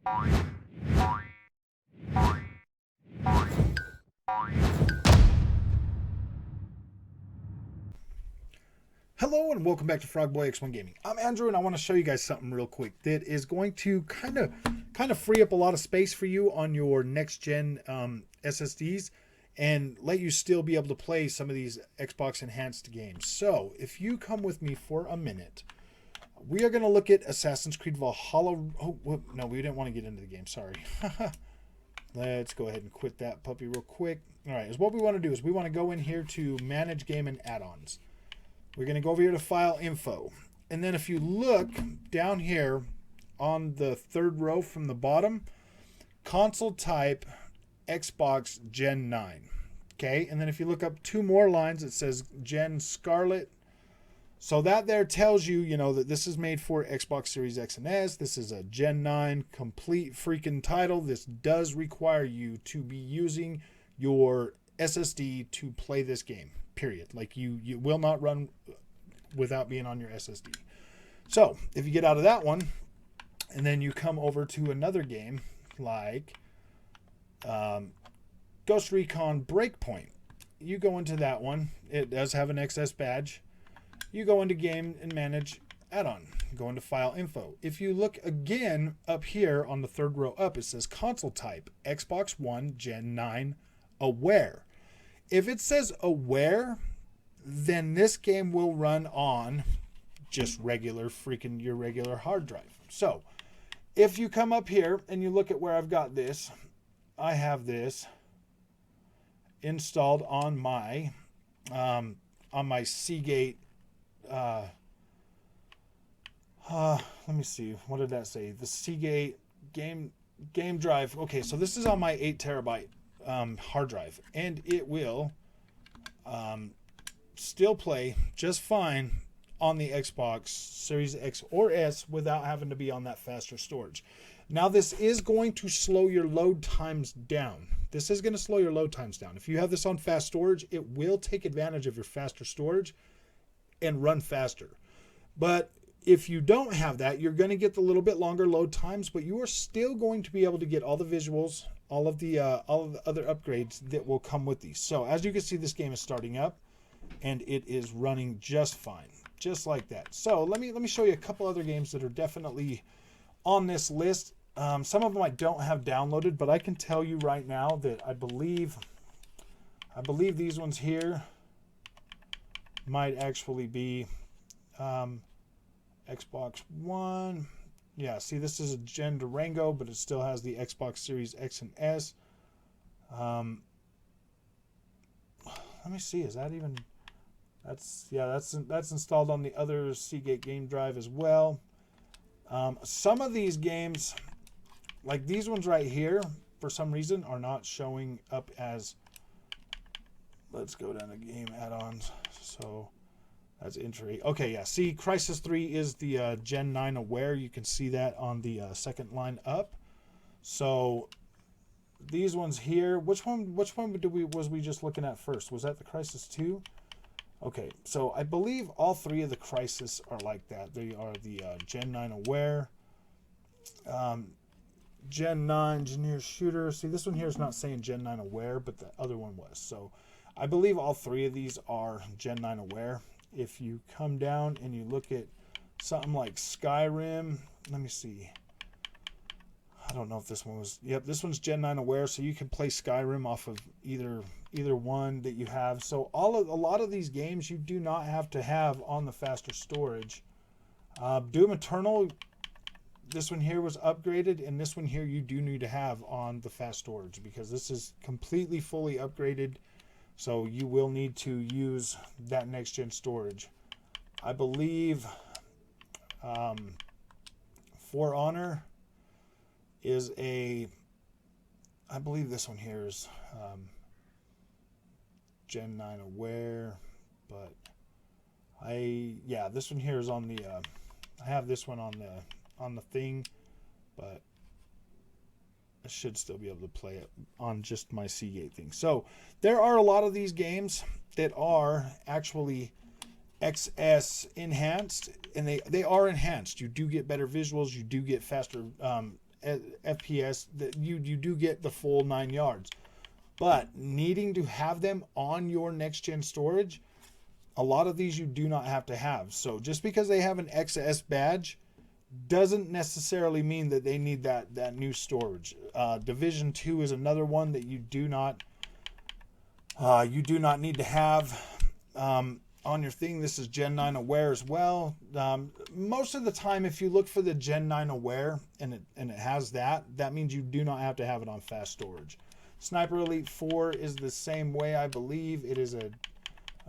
Hello and welcome back to Frogboy X1 Gaming. I'm Andrew and I want to show you guys something real quick that is going to kind of free up a lot of space for you on your next gen SSDs and let you still be able to play some of these Xbox enhanced games. So if you come with me for a minute, we are going to look at Assassin's Creed Valhalla. Oh, no, we didn't want to get into the game. Sorry. Let's go ahead and quit that puppy real quick. All right, is what we want to do is we want to go in here to manage game and add-ons. We're going to go over here to File Info. And then if you look down here on the third row from the bottom, console type Xbox Gen 9. Okay, and then if you look up two more lines, it says Gen Scarlet. So that there tells you, that this is made for Xbox Series X and S. This is a Gen 9 complete freaking title. This does require you to be using your SSD to play this game. Period. Like you will not run without being on your SSD. So if you get out of that one and then you come over to another game like Ghost Recon Breakpoint, you go into that one. It does have an XS badge. You go into game and manage add-on. Go into File Info. If you look again up here on the third row up, it says console type Xbox One Gen 9 Aware. If it says Aware, then this game will run on just your regular hard drive. So if you come up here and you look at where I've got this, I have this installed on my Seagate. Let me see. What did that say? The Seagate game drive. Okay, so this is on my 8 terabyte hard drive, and it will still play just fine on the Xbox Series X or S without having to be on that faster storage. Now this is going to slow your load times down. This is going to slow your load times down. If you have this on fast storage, it will take advantage of your faster storage and run faster. But if you don't have that, you're going to get the little bit longer load times, but you are still going to be able to get all the visuals, all of the other upgrades that will come with these. So as you can see, this game is starting up and it is running just fine, just like that. So let me show you a couple other games that are definitely on this list. Some of them I don't have downloaded, but I can tell you right now that I believe these ones here might actually be Xbox One. Yeah, see, this is a Gen Durango, but it still has the Xbox Series X and S. Let me see, is that even... That's installed on the other Seagate game drive as well. Some of these games, like these ones right here, for some reason, are not showing up as... Let's go down to game add-ons. So... That's entry. Okay, yeah. See, Crysis 3 is the Gen 9 Aware. You can see that on the second line up. So these ones here, which one was we just looking at first? Was that the Crysis 2? Okay, so I believe all three of the Crysis are like that. They are the Gen 9 Aware, Gen 9 Engineer Shooter. See, this one here is not saying Gen 9 Aware, but the other one was. So I believe all three of these are Gen 9 Aware. If you come down and you look at something like Skyrim, let me see. I don't know if this one was... Yep, this one's Gen 9 Aware, so you can play Skyrim off of either one that you have. So a lot of these games you do not have to have on the faster storage. Doom Eternal, this one here was upgraded, and this one here you do need to have on the fast storage because this is completely fully upgraded. So you will need to use that next gen storage. I believe For Honor is I believe this one here is Gen 9 Aware, but this one here is on the I have this one on the thing, but I should still be able to play it on just my Seagate thing. So there are a lot of these games that are actually XS enhanced, and they are enhanced. You do get better visuals, you do get faster FPS, that you do get the full 9 yards. But needing to have them on your next gen storage, a lot of these you do not have to have. So just because they have an XS badge doesn't necessarily mean that they need that new storage. Division 2 is another one that you do not need to have on your thing. This is Gen 9 aware as well. Most of the time, if you look for the Gen 9 aware and it has that means you do not have to have it on fast storage. Sniper Elite 4 is the same way, I believe. It is a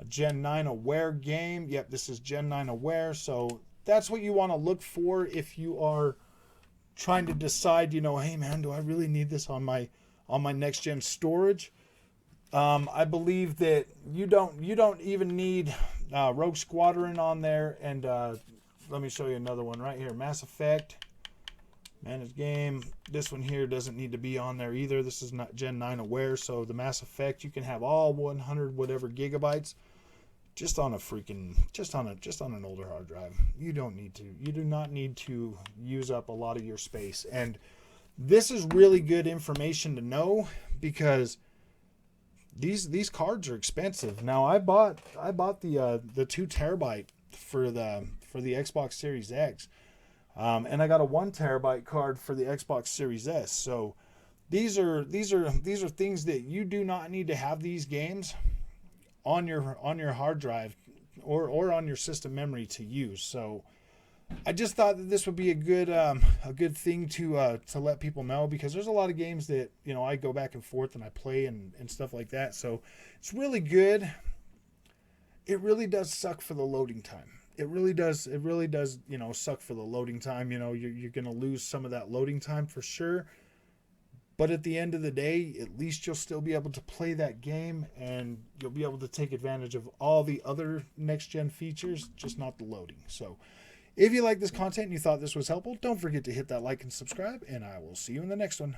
Gen 9 aware game. Yep, this is Gen 9 aware. So that's what you want to look for if you are trying to decide, hey man, do I really need this on my next gen storage? I believe that you don't even need Rogue Squadron on there. And let me show you another one right here. Mass Effect, managed game. This one here doesn't need to be on there either. This is not Gen 9 aware. So the Mass Effect, you can have all 100 whatever gigabytes just on an older hard drive. You do not need to use up a lot of your space. And this is really good information to know, because these cards are expensive. Now I bought the 2 terabyte for the Xbox Series X, and I got a 1 terabyte card for the Xbox Series S. So these are things that you do not need to have these games on your hard drive or on your system memory to use. So I just thought that this would be a good thing to let people know, because there's a lot of games that I go back and forth and I play and stuff like that. So it's really good. It really does suck for the loading time. It really does suck for the loading time. You're gonna lose some of that loading time for sure. But at the end of the day, at least you'll still be able to play that game, and you'll be able to take advantage of all the other next-gen features, just not the loading. So if you like this content and you thought this was helpful, don't forget to hit that like and subscribe, and I will see you in the next one.